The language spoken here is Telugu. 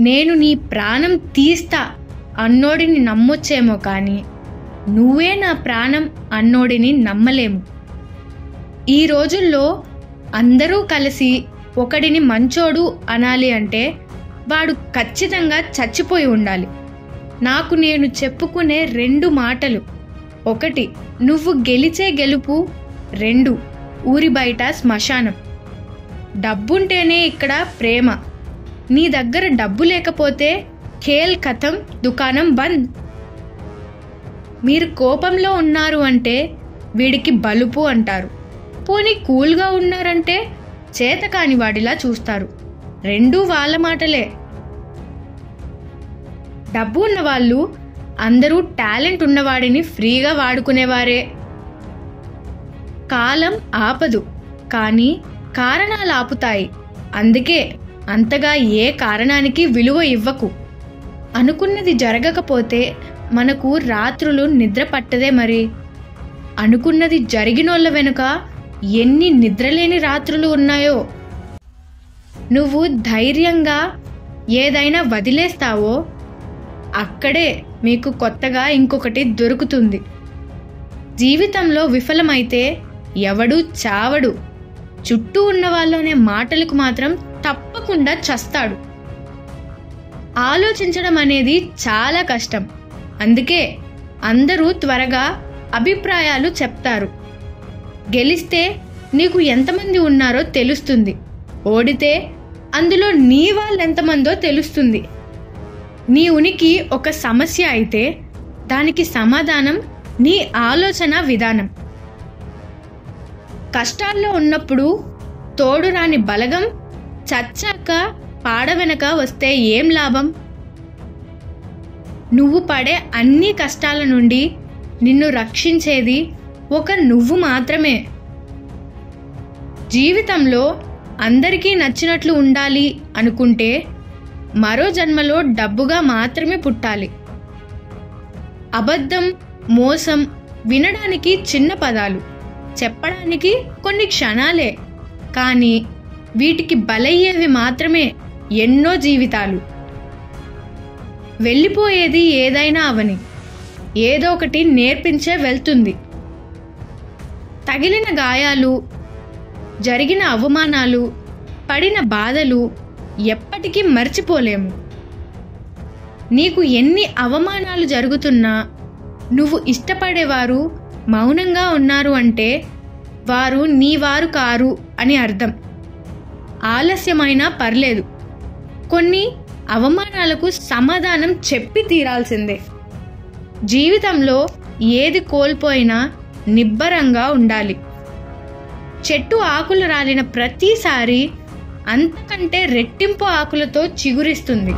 నేను నీ ప్రాణం తీస్తా అన్నోడిని నమ్మొచ్చేమో కానీ నువ్వే నా ప్రాణం అన్నోడిని నమ్మలేము. ఈ రోజుల్లో అందరూ కలిసి ఒకడిని మంచోడు అనాలి అంటే వాడు ఖచ్చితంగా చచ్చిపోయి ఉండాలి. నాకు నేను చెప్పుకునే 2 మాటలు: 1 నువ్వు గెలిచే గెలుపు, 2 ఊరి బయట శ్మశానం. డబ్బుంటేనే ఇక్కడ ప్రేమ. నీ దగ్గర డబ్బు లేకపోతే ఖేల్ ఖతం, దుకాణం బంద్. మీరు కోపంలో ఉన్నారు అంటే వీడికి బలుపు అంటారు. పోనీ కూల్గా ఉన్నారంటే చేతకాని వాడిలా చూస్తారు. 2 వాళ్ళ మాటలే. డబ్బు ఉన్నవాళ్ళు అందరూ టాలెంట్ ఉన్నవాడిని ఫ్రీగా వాడుకునేవారే. కాలం ఆపదు, కానీ కారణాలు ఆపుతాయి. అందుకే అంతగా ఏ కారణానికి విలువ ఇవ్వకు. అనుకున్నది జరగకపోతే మనకు రాత్రులు నిద్ర పట్టదే మరి. అనుకున్నది జరిగినోళ్ళ వెనుక ఎన్ని నిద్రలేని రాత్రులు ఉన్నాయో. నువ్వు ధైర్యంగా ఏదైనా వదిలేస్తావో అక్కడే మీకు కొత్తగా ఇంకొకటి దొరుకుతుంది. జీవితంలో విఫలమైతే ఎవడూ చావడు. చుట్టూ ఉన్న వాళ్ళనే మాటలకు మాత్రం తప్పకుండా చస్తాడు. ఆలోచించడం అనేది చాలా కష్టం. అందుకే అందరూ త్వరగా అభిప్రాయాలు చెప్తారు. గెలిస్తే నీకు ఎంతమంది ఉన్నారో తెలుస్తుంది. ఓడితే అందులో నీ వాళ్ళెంతమందో తెలుస్తుంది. నీ ఉనికి ఒక సమస్య అయితే దానికి సమాధానం నీ ఆలోచన విధానం. కష్టాల్లో ఉన్నప్పుడు తోడు రాని బలగం చచ్చాక పాడ వెనక వస్తే ఏం లాభం? నువ్వు పడే అన్ని కష్టాల నుండి నిన్ను రక్షించేది ఒక నువ్వు మాత్రమే. జీవితంలో అందరికీ నచ్చినట్లు ఉండాలి అనుకుంటే మరో జన్మలో డబ్బుగా మాత్రమే పుట్టాలి. అబద్ధం, మోసం వినడానికి చిన్న పదాలు, చెప్పడానికి కొన్ని క్షణాలే, కానీ వీటికి బలయ్యేవి మాత్రమే ఎన్నో జీవితాలు. వెళ్ళిపోయేది ఏదైనా అవని, ఏదో ఒకటి నేర్పించే వెళ్తుంది. తగిలిన గాయాలు, జరిగిన అవమానాలు, పడిన బాధలు ఎప్పటికీ మర్చిపోలేము. నీకు ఎన్ని అవమానాలు జరుగుతున్నా నువ్వు ఇష్టపడేవారు మౌనంగా ఉన్నారు అంటే వారు నీ వారు కారు అని అర్థం. ఆలస్యమైనా పర్లేదు, కొన్ని అవమానాలకు సమాధానం చెప్పి తీరాల్సిందే. జీవితంలో ఏది కోల్పోయినా నిబ్బరంగా ఉండాలి. చెట్టు ఆకులు రాలిన ప్రతిసారి అంతకంటే రెట్టింపు ఆకులతో చిగురిస్తుంది.